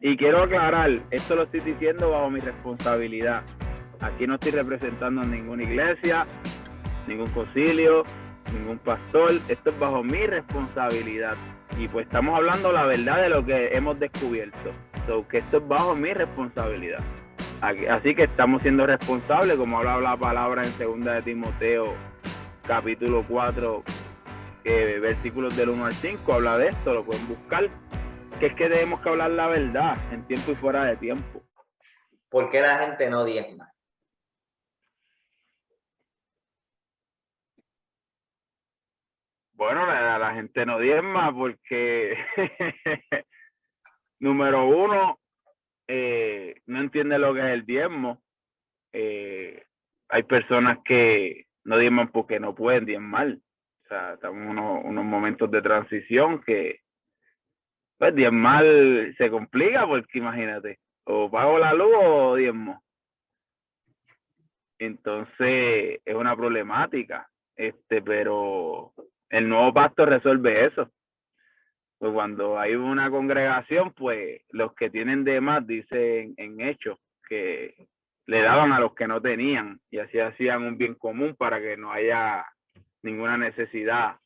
Y quiero aclarar, esto lo estoy diciendo bajo mi responsabilidad. Aquí no estoy representando a ninguna iglesia, ningún concilio, ningún pastor. Esto es bajo mi responsabilidad. Y pues estamos hablando la verdad de lo que hemos descubierto. So, que esto es bajo mi responsabilidad. Así que estamos siendo responsables, como habla la palabra en 2 de Timoteo, capítulo 4, versículos del 1 al 5, habla de esto, lo pueden buscar. Que es que tenemos que hablar la verdad en tiempo y fuera de tiempo. ¿Por qué la gente no diezma? Bueno, la gente no diezma porque, número uno, no entiende lo que es el diezmo. Hay personas que no diezman porque no pueden diezmar. O sea, estamos en unos momentos de transición que, pues, diezmar se complica porque imagínate, o pago la luz o diezmo. Entonces, es una problemática, pero el nuevo pacto resuelve eso. Pues cuando hay una congregación, pues los que tienen de más dicen en Hechos que le daban a los que no tenían y así hacían un bien común para que no haya ninguna necesidad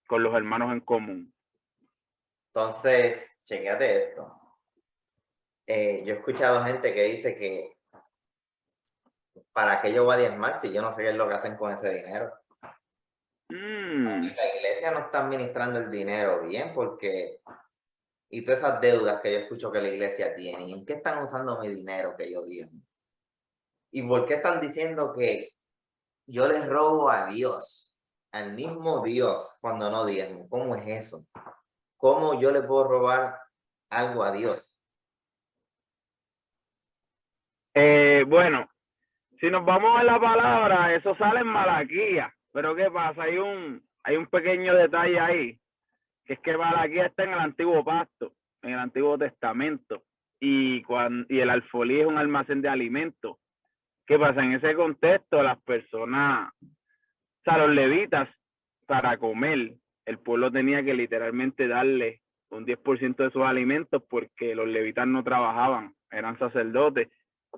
con los hermanos en común. Entonces, chequéate esto. Yo he escuchado gente que dice que ¿para qué yo voy a diezmar si yo no sé qué es lo que hacen con ese dinero? La iglesia no está administrando el dinero bien porque... Y todas esas deudas que yo escucho que la iglesia tiene, ¿en qué están usando mi dinero que yo diezmo? ¿Y por qué están diciendo que yo les robo a Dios, al mismo Dios, cuando no diezmo? ¿Cómo es eso? ¿Cómo yo le puedo robar algo a Dios? Bueno, si nos vamos a la palabra, eso sale en Malaquía. Pero ¿qué pasa? Hay un pequeño detalle ahí, que es que Malaquía está en el Antiguo Pacto, en el Antiguo Testamento, y el alfolí es un almacén de alimentos. ¿Qué pasa? En ese contexto, las personas, o sea, los levitas, para comer, el pueblo tenía que literalmente darle un 10% de sus alimentos porque los levitas no trabajaban, eran sacerdotes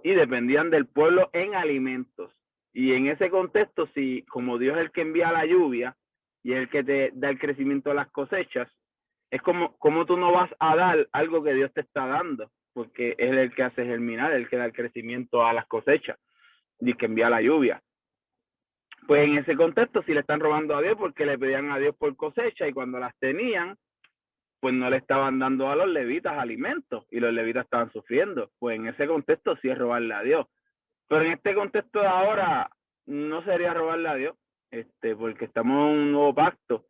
y dependían del pueblo en alimentos. Y en ese contexto, si como Dios es el que envía la lluvia y es el que te da el crecimiento de las cosechas, es como tú no vas a dar algo que Dios te está dando, porque es el que hace germinar, el que da el crecimiento a las cosechas y que envía la lluvia. Pues en ese contexto sí le están robando a Dios porque le pedían a Dios por cosecha y cuando las tenían, pues no le estaban dando a los levitas alimentos y los levitas estaban sufriendo. Pues en ese contexto sí es robarle a Dios. Pero en este contexto de ahora no sería robarle a Dios, porque estamos en un nuevo pacto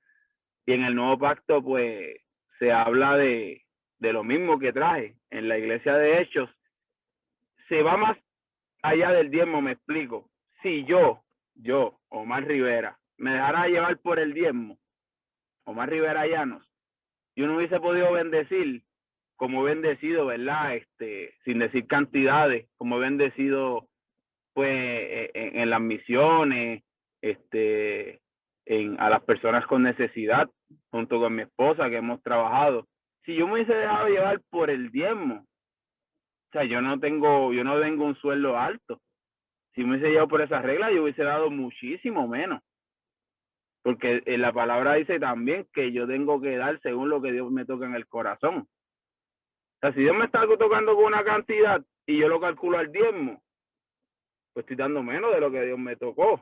y en el nuevo pacto pues se habla de lo mismo que traje. En la iglesia de Hechos se va más allá del diezmo, me explico. Si yo, Omar Rivera, me dejara llevar por el diezmo, Omar Rivera Llanos, yo no hubiese podido bendecir como he bendecido, ¿verdad? Sin decir cantidades, como he bendecido, pues, en las misiones, a las personas con necesidad, junto con mi esposa, que hemos trabajado. Si yo me hubiese dejado llevar por el diezmo, o sea, yo no tengo un sueldo alto. Si me hubiese llevado por esa regla, yo hubiese dado muchísimo menos. Porque la palabra dice también que yo tengo que dar según lo que Dios me toca en el corazón. O sea, si Dios me está tocando con una cantidad y yo lo calculo al diezmo, pues estoy dando menos de lo que Dios me tocó.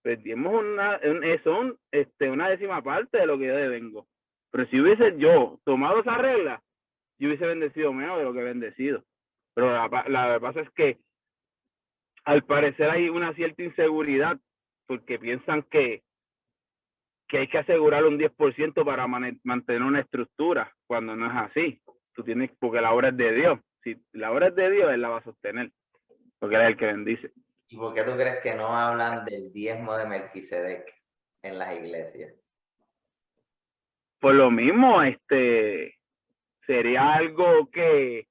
Pues el diezmo es una décima parte de lo que yo devengo. Pero si hubiese yo tomado esa regla, yo hubiese bendecido menos de lo que he bendecido. Pero la pasa es que al parecer hay una cierta inseguridad porque piensan que hay que asegurar un 10% para mantener una estructura, cuando no es así. Tú tienes, porque la obra es de Dios. Si la obra es de Dios, Él la va a sostener, porque Él es el que bendice. ¿Y por qué tú crees que no hablan del diezmo de Melquisedec en las iglesias? Por lo mismo, sería algo que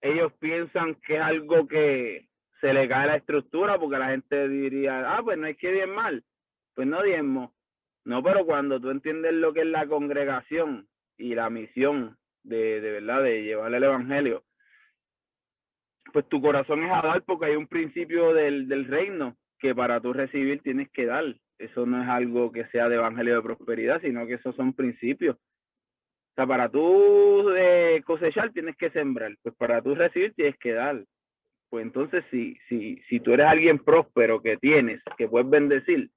ellos piensan que es algo que se le cae la estructura, porque la gente diría, pues no hay que diezmar, pues no diezmo. No, pero cuando tú entiendes lo que es la congregación y la misión de verdad, de llevar el evangelio, pues tu corazón es a dar, porque hay un principio del reino que para tú recibir tienes que dar. Eso no es algo que sea de evangelio de prosperidad, sino que esos son principios. O sea, para tú cosechar tienes que sembrar, pues para tú recibir tienes que dar. Pues entonces, si tú eres alguien próspero que tienes, que puedes bendecir,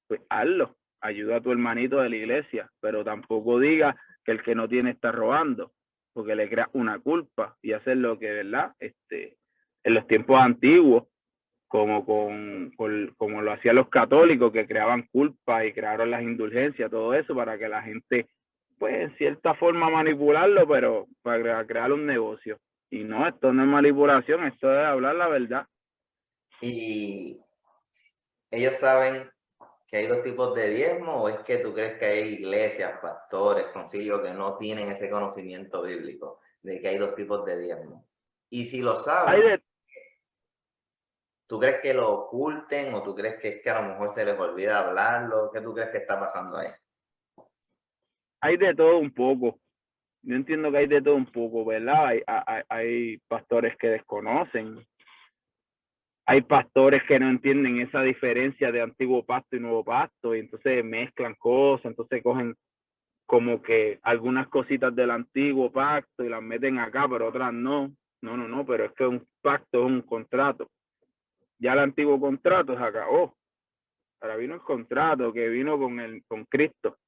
pues hazlo. Ayuda a tu hermanito de la iglesia, pero tampoco diga que el que no tiene está robando, porque le crea una culpa y hacer lo que, ¿verdad? En los tiempos antiguos, como lo hacían los católicos, que creaban culpa y crearon las indulgencias, todo eso para que la gente, pues en cierta forma manipularlo, pero para crear un negocio. Y no, esto no es manipulación, esto es hablar la verdad. Y ellos saben que hay dos tipos de diezmo, o es que tú crees que hay iglesias, pastores, concilios que no tienen ese conocimiento bíblico de que hay dos tipos de diezmo. Y si lo Hay saben, de, ¿tú crees que lo oculten o tú crees que es que a lo mejor se les olvida hablarlo? ¿Qué tú crees que está pasando ahí? hay de todo un poco. Yo entiendo que hay de todo un poco, ¿verdad? Hay pastores que desconocen, hay pastores que no entienden esa diferencia de antiguo pacto y nuevo pacto, y entonces mezclan cosas, entonces cogen como que algunas cositas del antiguo pacto y las meten acá, pero otras no. No, pero es que un pacto es un contrato. Ya el antiguo contrato se acabó. Ahora vino el contrato que vino con Cristo.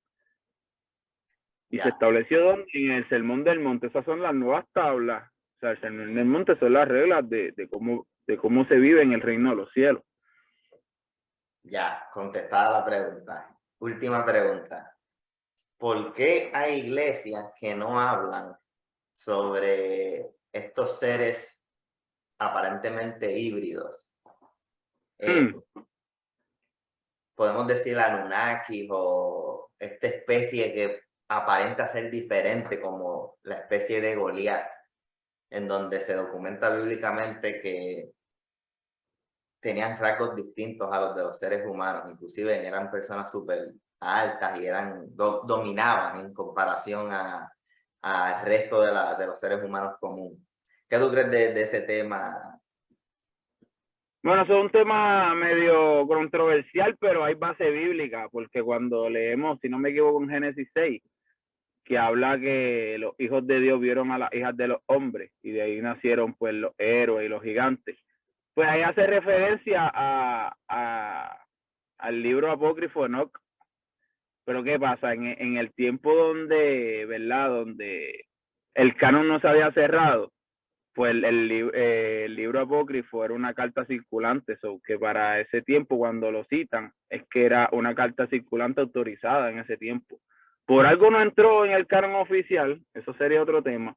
Y se Ya, estableció ¿dónde? En el Sermón del Monte. Esas son las nuevas tablas. O sea, el Sermón del Monte son las reglas de cómo se vive en el reino de los cielos. ya, contestada la pregunta. Última pregunta. ¿Por qué hay iglesias que no hablan sobre estos seres aparentemente híbridos? Hmm. Podemos decir Anunnaki o esta especie que aparenta ser diferente, como la especie de Goliat, en donde se documenta bíblicamente que tenían rasgos distintos a los de los seres humanos, inclusive eran personas súper altas y dominaban en comparación al resto de los seres humanos comunes. ¿Qué tú crees de ese tema? Bueno, eso es un tema medio controversial, pero hay base bíblica, porque cuando leemos, si no me equivoco, en Génesis 6, que habla que los hijos de Dios vieron a las hijas de los hombres, y de ahí nacieron pues los héroes y los gigantes. Pues ahí hace referencia al libro apócrifo de Enoch. Pero ¿qué pasa? En el tiempo donde, ¿verdad? Donde el canon no se había cerrado, pues el libro apócrifo era una carta circulante, so que para ese tiempo, cuando lo citan, es que era una carta circulante autorizada en ese tiempo. Por algo no entró en el canon oficial, eso sería otro tema,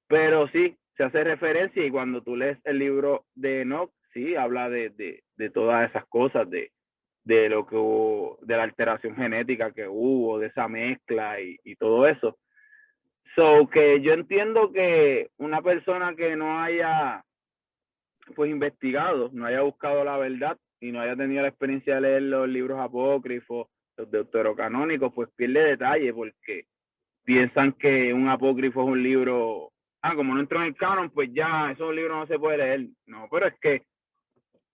pero sí, se hace referencia, y cuando tú lees el libro de Enoch, sí, habla de todas esas cosas, de lo que hubo, de la alteración genética que hubo, de esa mezcla y todo eso. So que yo entiendo que una persona que no haya pues investigado, no haya buscado la verdad y no haya tenido la experiencia de leer los libros apócrifos, los deuterocanónicos, pues pierde detalle, porque piensan que un apócrifo es un libro, como no entró en el canon, pues ya esos libros no se puede leer. No, pero es que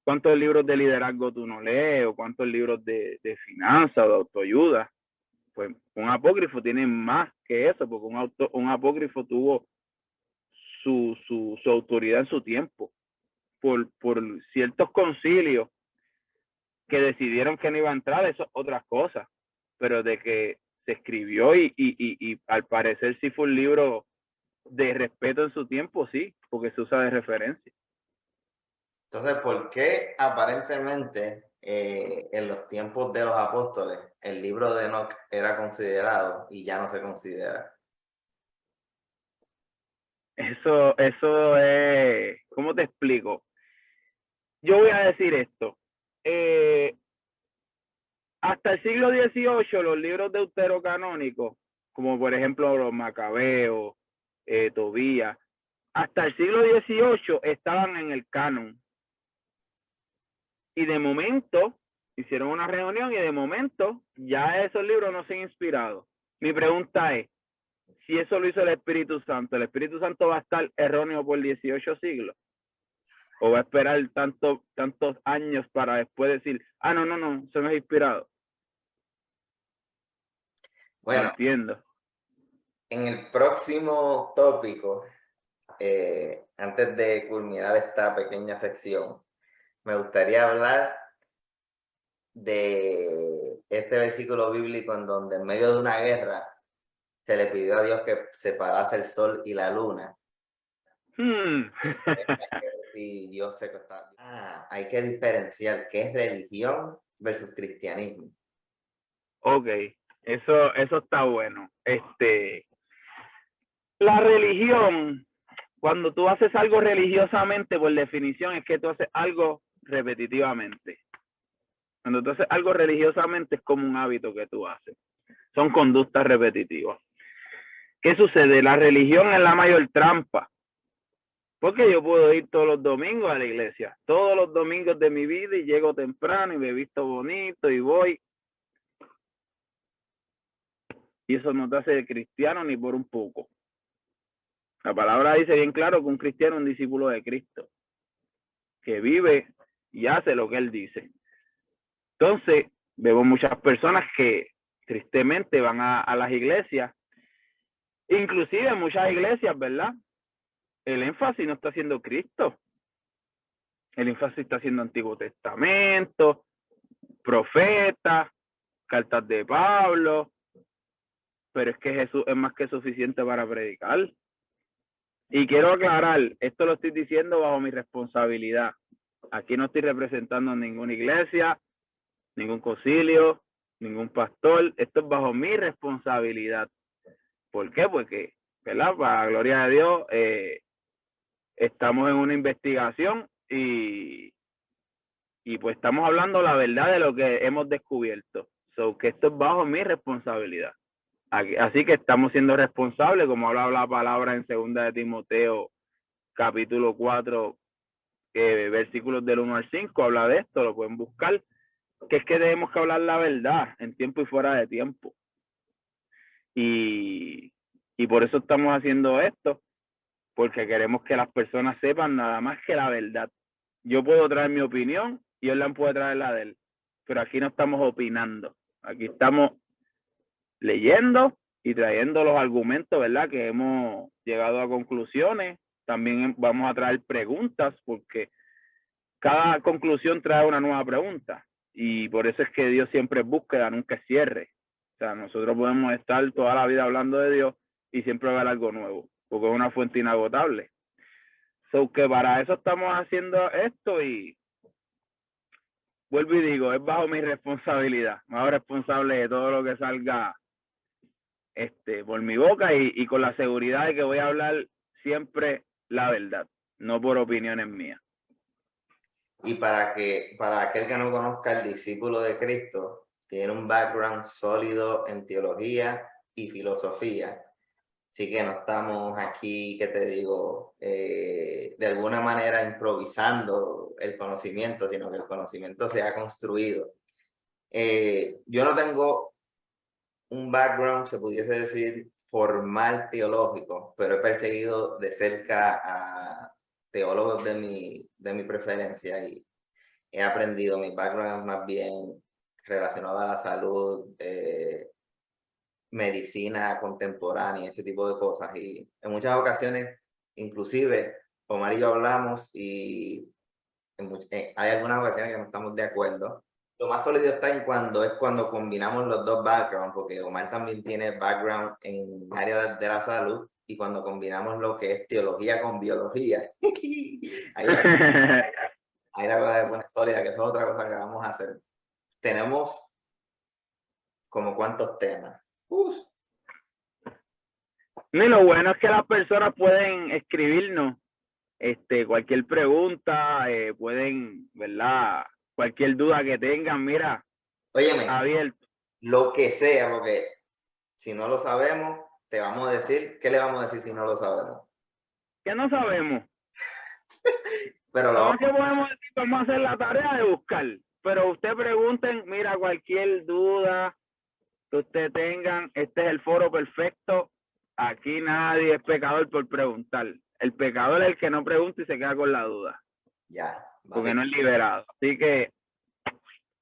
¿cuántos libros de liderazgo tú no lees? ¿O cuántos libros de finanzas o de autoayuda? Pues un apócrifo tiene más que eso, porque un apócrifo tuvo su autoridad en su tiempo, por ciertos concilios que decidieron que no iba a entrar, eso es otras cosas, pero de que se escribió y al parecer sí fue un libro de respeto en su tiempo, sí, porque se usa de referencia. Entonces, ¿por qué aparentemente en los tiempos de los apóstoles el libro de Enoch era considerado y ya no se considera? Eso es, ¿cómo te explico? Yo voy a decir esto. Hasta el siglo XVIII, los libros deuterocanónicos, como por ejemplo los Macabeos, Tobías, hasta el siglo XVIII estaban en el canon. Y de momento, hicieron una reunión y de momento ya esos libros no se han inspirado. Mi pregunta es, si eso lo hizo el Espíritu Santo va a estar erróneo por 18 siglos. O va a esperar tantos años para después decir, no, se me ha inspirado. Bueno, no entiendo. En el próximo tópico, antes de culminar esta pequeña sección, me gustaría hablar de este versículo bíblico en donde en medio de una guerra se le pidió a Dios que separase el sol y la luna. Y Dios se hay que diferenciar qué es religión versus cristianismo. Ok, eso está bueno. La religión, cuando tú haces algo religiosamente, por definición, es que tú haces algo repetitivamente. Cuando tú haces algo religiosamente es como un hábito que tú haces. Son conductas repetitivas. ¿Qué sucede? La religión es la mayor trampa. Porque yo puedo ir todos los domingos a la iglesia, todos los domingos de mi vida, y llego temprano y me visto bonito y voy. Y eso no te hace de cristiano ni por un poco. La palabra dice bien claro que un cristiano es un discípulo de Cristo, que vive y hace lo que él dice. Entonces, vemos muchas personas que tristemente van a las iglesias, inclusive en muchas iglesias, ¿verdad? El énfasis no está siendo Cristo. El énfasis está siendo Antiguo Testamento, profetas, cartas de Pablo, pero es que Jesús es más que suficiente para predicar. Y quiero aclarar, esto lo estoy diciendo bajo mi responsabilidad. Aquí no estoy representando a ninguna iglesia, ningún concilio, ningún pastor. Esto es bajo mi responsabilidad. ¿Por qué? Porque, ¿verdad? Para la gloria de Dios, estamos en una investigación y pues estamos hablando la verdad de lo que hemos descubierto. So, que esto es bajo mi responsabilidad. Así que estamos siendo responsables, como habla la palabra en 2 de Timoteo, capítulo 4, versículos del 1 al 5, habla de esto, lo pueden buscar, que es que debemos que hablar la verdad en tiempo y fuera de tiempo. Y por eso estamos haciendo esto, porque queremos que las personas sepan nada más que la verdad. Yo puedo traer mi opinión y él puede traer la de él, pero aquí no estamos opinando, aquí estamos leyendo y trayendo los argumentos, ¿verdad? Que hemos llegado a conclusiones. También vamos a traer preguntas, porque cada conclusión trae una nueva pregunta. Y por eso es que Dios siempre es búsqueda, nunca es cierre. O sea, nosotros podemos estar toda la vida hablando de Dios y siempre va a haber algo nuevo, porque es una fuente inagotable. So que para eso estamos haciendo esto, y vuelvo y digo, es bajo mi responsabilidad. Me hago responsable de todo lo que salga por mi boca, y con la seguridad de que voy a hablar siempre la verdad, no por opiniones mías. Y para aquel que no conozca, el discípulo de Cristo tiene un background sólido en teología y filosofía. Así que no estamos aquí, ¿qué te digo? De alguna manera improvisando el conocimiento, sino que el conocimiento se ha construido. Yo no tengo un background, se pudiese decir, formal teológico, pero he perseguido de cerca a teólogos de mi preferencia y he aprendido. Mi background más bien relacionado a la salud, medicina contemporánea, ese tipo de cosas. Y en muchas ocasiones, inclusive, Omar y yo hablamos y hay algunas ocasiones que no estamos de acuerdo. Lo más sólido está en cuando combinamos los dos backgrounds, porque Omar también tiene background en área de la salud, y cuando combinamos lo que es teología con biología, ahí la cosa se pone sólida, que eso es otra cosa que vamos a hacer. Tenemos como cuántos temas. Y lo bueno es que las personas pueden escribirnos cualquier pregunta, pueden, ¿verdad? Cualquier duda que tengan, mira, Óyeme, abierto. lo que sea, porque si no lo sabemos, te vamos a decir, ¿qué le vamos a decir si no lo sabemos? Que no sabemos. Pero Lo más que podemos decir, vamos a hacer la tarea de buscar. Pero usted pregunten, mira, cualquier duda que usted tengan, este es el foro perfecto aquí nadie es pecador por preguntar. El pecador es el que no pregunta y se queda con la duda. Ya. Porque no es liberado. Así que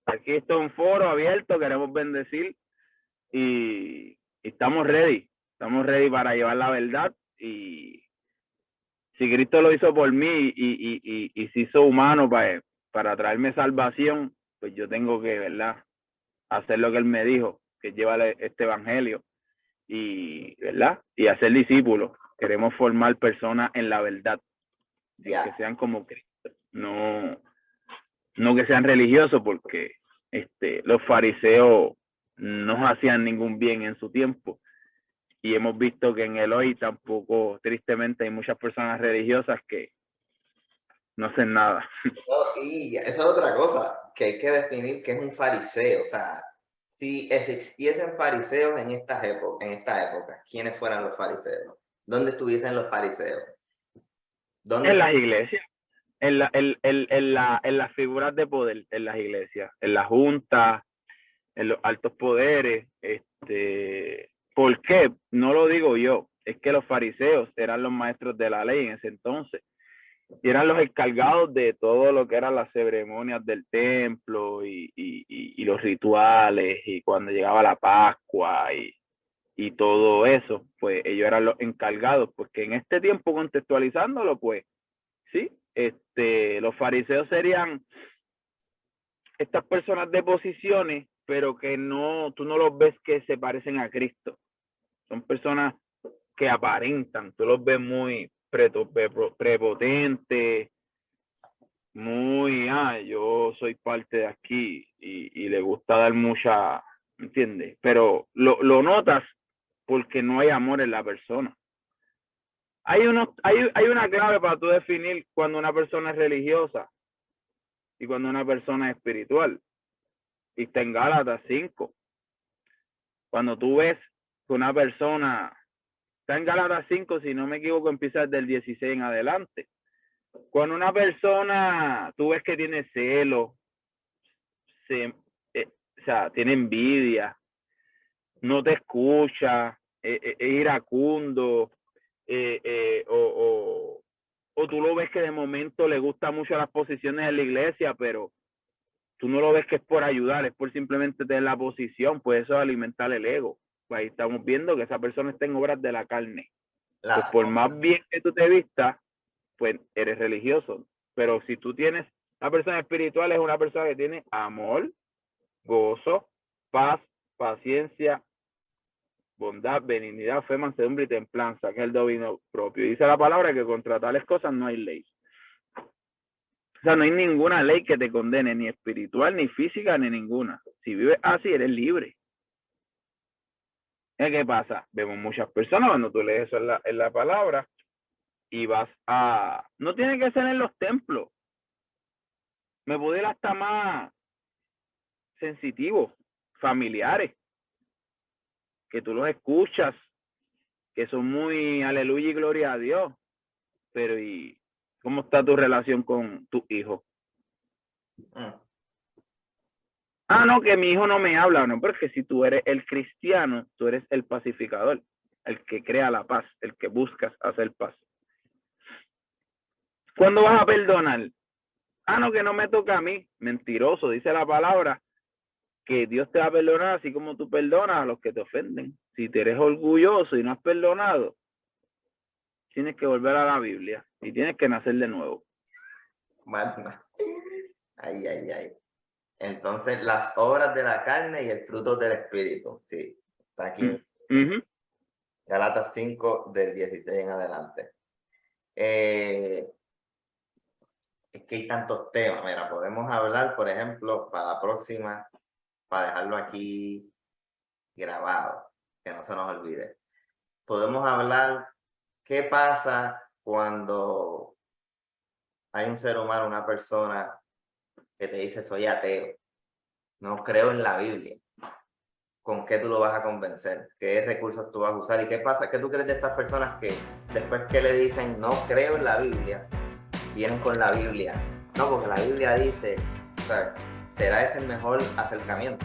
aquí está un foro abierto, queremos bendecir y estamos ready. Estamos ready para llevar la verdad. Y si Cristo lo hizo por mí y se hizo humano para traerme salvación, pues yo tengo que, ¿verdad?, hacer lo que Él me dijo, que es llevar este evangelio y, ¿verdad?, y hacer discípulos. Queremos formar personas en la verdad, que sean como Cristo, no que sean religiosos, porque los fariseos no hacían ningún bien en su tiempo. Y hemos visto que en el hoy tampoco, tristemente, hay muchas personas religiosas que no hacen nada. Y esa es otra cosa, que hay que definir qué es un fariseo. O sea, si existiesen fariseos en esta época, ¿quiénes fueran los fariseos? ¿Dónde estuviesen los fariseos? En las iglesias, en las figuras de poder, en las iglesias, en las juntas, en los altos poderes. ¿Por qué? No lo digo yo, es que los fariseos eran los maestros de la ley en ese entonces y eran los encargados de todo lo que eran las ceremonias del templo y los rituales, y cuando llegaba la Pascua y todo eso, pues ellos eran los encargados, porque en este tiempo, contextualizándolo, pues sí, los fariseos serían estas personas de posiciones, pero que tú no los ves que se parecen a Cristo. Son personas que aparentan, tú los ves muy prepotentes, muy, yo soy parte de aquí, y le gusta dar mucha, ¿entiendes? Pero lo notas porque no hay amor en la persona. Hay una clave para tú definir cuando una persona es religiosa y cuando una persona es espiritual. Y está en Gálatas 5. Cuando tú ves que una persona, está en Gálatas 5, si no me equivoco, empieza desde el 16 en adelante. Cuando una persona, tú ves que tiene celo, o sea, tiene envidia, no te escucha, es iracundo, o tú lo ves que de momento le gusta mucho las posiciones en la iglesia, pero tú no lo ves que es por ayudar, es por simplemente tener la posición, pues eso es alimentar el ego. Pues ahí estamos viendo que esa persona está en obras de la carne. Pues por más bien que tú te vistas, pues eres religioso. Pero si tú tienes, una persona espiritual es una persona que tiene amor, gozo, paz, paciencia, bondad, benignidad, fe, mansedumbre y templanza, que es el dominio propio. Dice la palabra que contra tales cosas no hay ley. O sea, no hay ninguna ley que te condene, ni espiritual, ni física, ni ninguna. Si vives así, eres libre. ¿Qué pasa? Vemos muchas personas cuando tú lees eso en la palabra y vas a... No tiene que ser en los templos. Me puede ir hasta más sensitivos, familiares, que tú los escuchas, que son muy aleluya y gloria a Dios. Pero ¿y cómo está tu relación con tu hijo? No, que mi hijo no me habla, no, porque si tú eres el cristiano, tú eres el pacificador, el que crea la paz, el que buscas hacer paz. ¿Cuándo vas a perdonar? No, que no me toca a mí. Mentiroso, dice la palabra que Dios te va a perdonar así como tú perdonas a los que te ofenden. Si te eres orgulloso y no has perdonado, tienes que volver a la Biblia y tienes que nacer de nuevo. Ay. Entonces, las obras de la carne y el fruto del espíritu. Sí, está aquí. Gálatas 5, del 16 en adelante. Es que hay tantos temas. Mira, podemos hablar, por ejemplo, para la próxima, para dejarlo aquí grabado, que no se nos olvide. Podemos hablar qué pasa cuando hay un ser humano, una persona que te dice soy ateo, no creo en la Biblia. ¿Con qué tú lo vas a convencer? ¿Qué recursos tú vas a usar? ¿Y qué pasa? ¿Qué tú crees de estas personas que después que le dicen no creo en la Biblia, vienen con la Biblia? No, porque la Biblia dice, o sea, ¿será ese el mejor acercamiento?